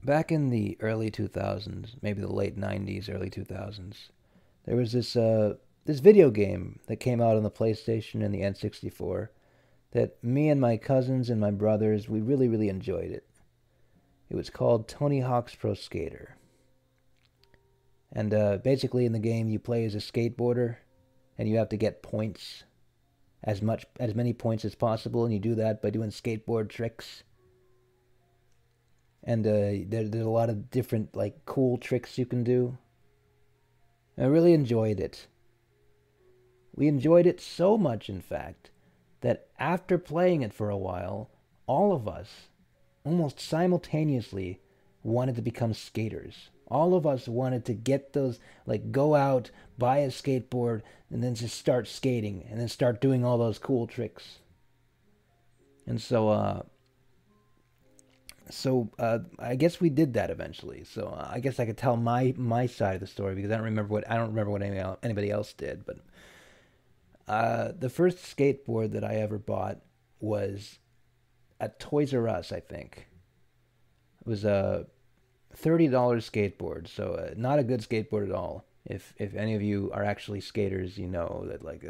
Back in the early 2000s, maybe the late 90s, early 2000s, there was this video game that came out on the PlayStation and the N64 that me and my cousins and my brothers, we really, really enjoyed it. It was called Tony Hawk's Pro Skater. And basically in the game you play as a skateboarder and you have to get points, as many points as possible, and you do that by doing skateboard tricks. And there's a lot of different like cool tricks you can do. I really enjoyed it. We enjoyed it so much, in fact, that after playing it for a while, all of us, almost simultaneously, wanted to become skaters. All of us wanted to get those, like, go out, buy a skateboard, and then just start skating, and then start doing all those cool tricks. And I guess we did that eventually. I guess I could tell my side of the story because I don't remember what anybody else did. But the first skateboard that I ever bought was at Toys R Us, I think. It was a $30 skateboard, so not a good skateboard at all. If any of you are actually skaters, you know that like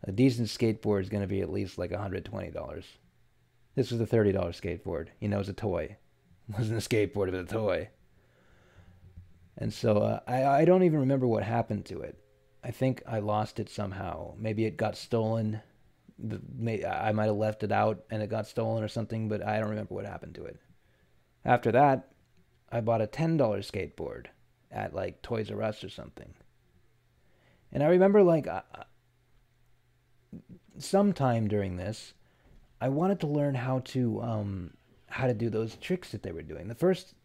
a decent skateboard is going to be at least like $120. This was a $30 skateboard. You know, it was a toy. It wasn't a skateboard, it was a toy. And I don't even remember what happened to it. I think I lost it somehow. Maybe it got stolen. I might have left it out and it got stolen or something, but I don't remember what happened to it. After that, I bought a $10 skateboard at like Toys R Us or something. And I remember like sometime during this, I wanted to learn how to do those tricks that they were doing. The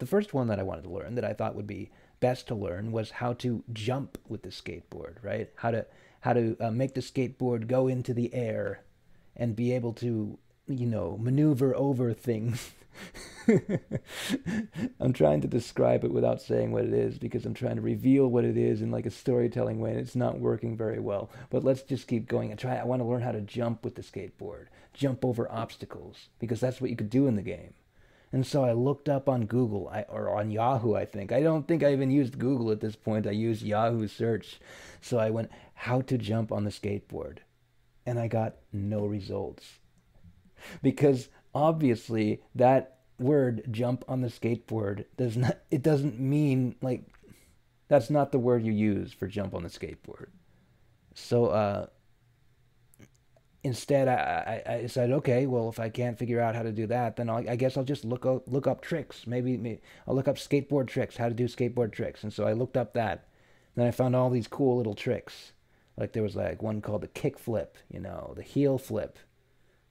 first one that I wanted to learn that I thought would be best to learn was how to jump with the skateboard, right? How to make the skateboard go into the air and be able to, maneuver over things. I'm trying to describe it without saying what it is because I'm trying to reveal what it is in like a storytelling way and it's not working very well. But let's just keep going and try. I want to learn how to jump with the skateboard, jump over obstacles because that's what you could do in the game. And so I looked up on Google or on Yahoo, I think. I don't think I even used Google at this point. I used Yahoo search. So I went, how to jump on the skateboard. And I got no results. Because obviously that word jump on the skateboard doesn't mean like that's not the word you use for jump on the skateboard. So instead I said, okay, well if I can't figure out how to do that, then I guess I'll just look up tricks. Maybe I'll look up skateboard tricks, how to do skateboard tricks. And so I looked up that. Then I found all these cool little tricks. Like there was like one called the kick flip, the heel flip,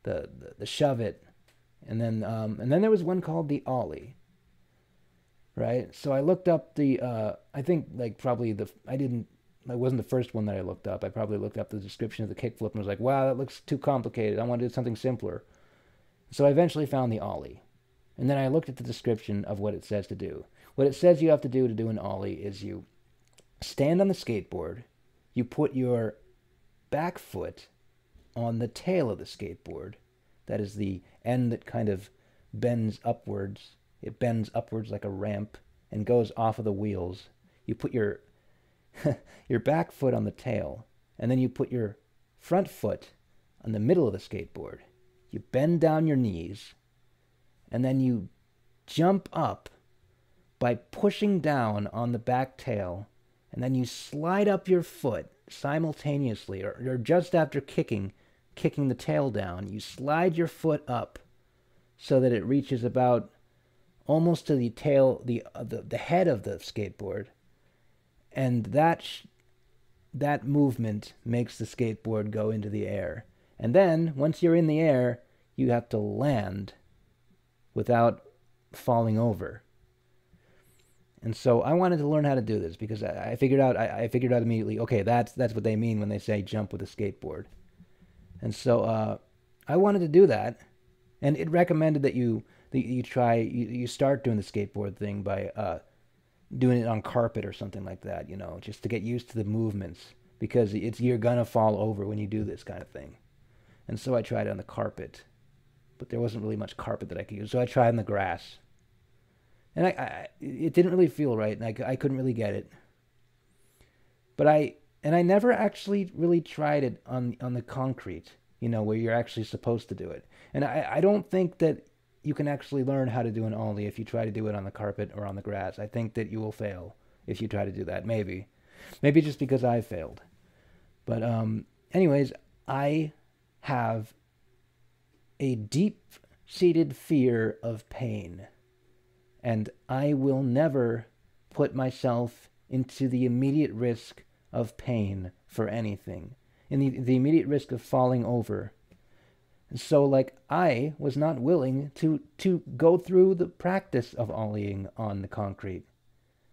the shove it, and then there was one called the ollie, right? So I looked up I think like probably I didn't it wasn't the first one that I looked up. I probably looked up the description of the kickflip and was like, wow, that looks too complicated. I want to do something simpler. So I eventually found the ollie. And then I looked at the description of what it says to do. What it says you have to do an ollie is you stand on the skateboard, you put your back foot on the tail of the skateboard. That is the end that kind of bends upwards. It bends upwards like a ramp and goes off of the wheels. You put your your back foot on the tail, and then you put your front foot on the middle of the skateboard. You bend down your knees, and then you jump up by pushing down on the back tail, and then you slide up your foot simultaneously, or just after kicking the tail down, you slide your foot up so that it reaches about almost to the tail, the head of the skateboard, and that movement makes the skateboard go into the air. And then once you're in the air, you have to land without falling over. And so I wanted to learn how to do this because I figured out immediately, okay, that's what they mean when they say jump with a skateboard. And so I wanted to do that, and it recommended that you start doing the skateboard thing by doing it on carpet or something like that, just to get used to the movements because you're gonna fall over when you do this kind of thing. And so I tried it on the carpet, but there wasn't really much carpet that I could use, so I tried on the grass. And it didn't really feel right, and I couldn't really get it. But I never actually really tried it on the concrete, where you're actually supposed to do it. And I don't think that you can actually learn how to do an ollie if you try to do it on the carpet or on the grass. I think that you will fail if you try to do that. Maybe just because I failed. But anyways, I have a deep-seated fear of pain, and I will never put myself into the immediate risk of pain for anything, in the immediate risk of falling over. And so, like, I was not willing to go through the practice of ollieing on the concrete,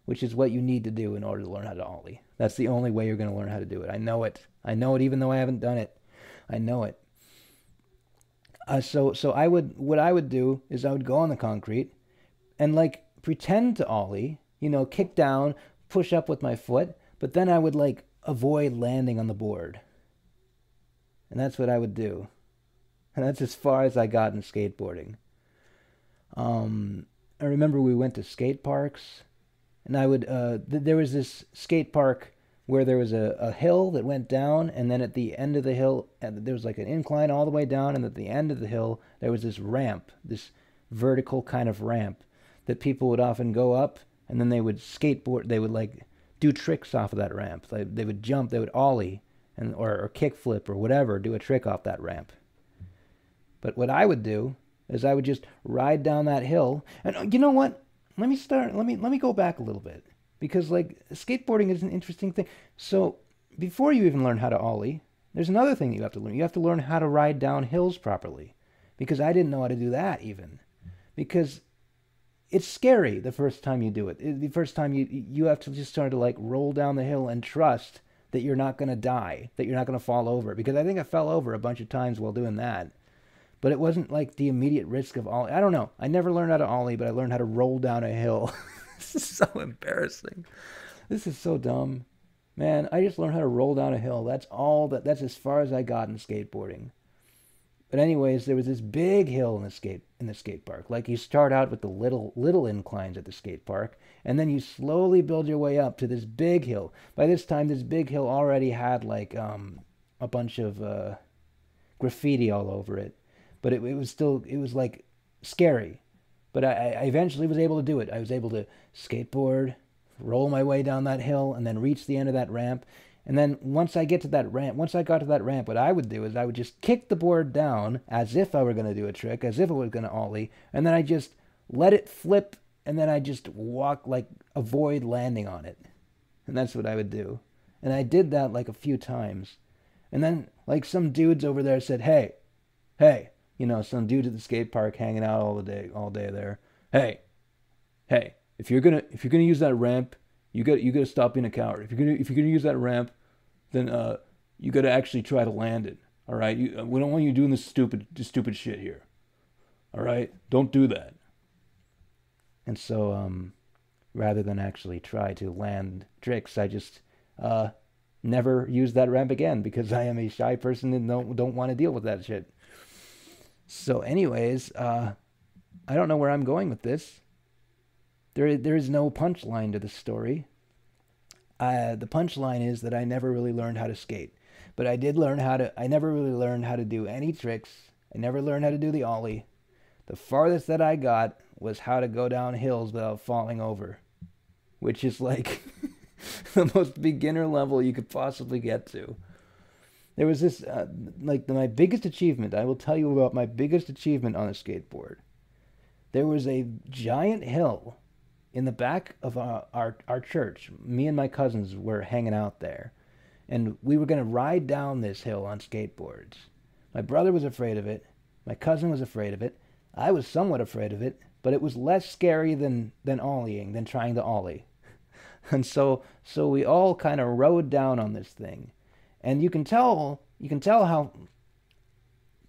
which is what you need to do in order to learn how to ollie. That's the only way you're going to learn how to do it. I know it. I know it even though I haven't done it. I know it. So what I would do is I would go on the concrete and, like, pretend to ollie, kick down, push up with my foot, but then I would, like, avoid landing on the board. And that's what I would do. And that's as far as I got in skateboarding. I remember we went to skate parks, and I would, there was this skate park where there was a hill that went down, and then at the end of the hill, there was like an incline all the way down, and at the end of the hill, there was this ramp, this vertical kind of ramp that people would often go up, and then they would skateboard, they would, like, do tricks off of that ramp. They would jump, they would ollie, or kick flip or whatever, do a trick off that ramp. But what I would do is I would just ride down that hill. And you know what? Let me go back a little bit. Because, like, skateboarding is an interesting thing. So before you even learn how to ollie, there's another thing that you have to learn. You have to learn how to ride down hills properly. Because I didn't know how to do that even. Because it's scary the first time you do it. The first time you have to just start to, like, roll down the hill and trust that you're not going to die, that you're not going to fall over. Because I think I fell over a bunch of times while doing that. But it wasn't like the immediate risk of ollie. I don't know. I never learned how to ollie, but I learned how to roll down a hill. This is so embarrassing. This is so dumb. Man, I just learned how to roll down a hill. That's as far as I got in skateboarding. But anyways, there was this big hill in the skate park. Like, you start out with the little inclines at the skate park, and then you slowly build your way up to this big hill. By this time, this big hill already had, like, a bunch of graffiti all over it. But it was like scary. But I eventually was able to do it. I was able to skateboard, roll my way down that hill, and then reach the end of that ramp. And then once I got to that ramp, what I would do is I would just kick the board down as if I were going to do a trick, as if I was going to ollie, and then I just let it flip, and then I just walk, like, avoid landing on it. And that's what I would do. And I did that, like, a few times. And then, like, some dudes over there said, hey, some dude at the skate park hanging out all day there. Hey, if you're gonna use that ramp, you gotta stop being a coward. If you're gonna use that ramp, then you gotta actually try to land it. All right, we don't want you doing this stupid shit here. All right, don't do that. And so, rather than actually try to land tricks, I just never used that ramp again because I am a shy person and don't want to deal with that shit. So anyways, I don't know where I'm going with this. There is no punchline to the story. The punchline is that I never really learned how to skate. But I never really learned how to do any tricks. I never learned how to do the ollie. The farthest that I got was how to go down hills without falling over. Which is like the most beginner level you could possibly get to. There was this, my biggest achievement. I will tell you about my biggest achievement on a skateboard. There was a giant hill in the back of our church. Me and my cousins were hanging out there. And we were going to ride down this hill on skateboards. My brother was afraid of it. My cousin was afraid of it. I was somewhat afraid of it. But it was less scary than ollieing, than trying to ollie. And so we all kind of rode down on this thing. And you can tell how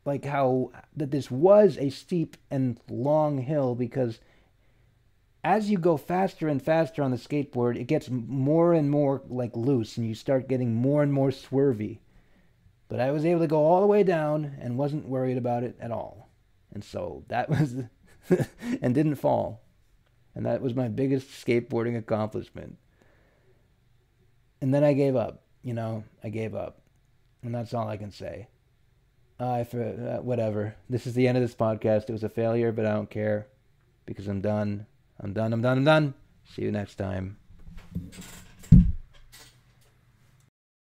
that this was a steep and long hill, because as you go faster and faster on the skateboard, it gets more and more, like, loose, and you start getting more and more swervy. But I was able to go all the way down and wasn't worried about it at all. And so that was and didn't fall. And that was my biggest skateboarding accomplishment. And then I gave up. I gave up. And that's all I can say. Whatever. This is the end of this podcast. It was a failure, but I don't care because I'm done. I'm done. See you next time.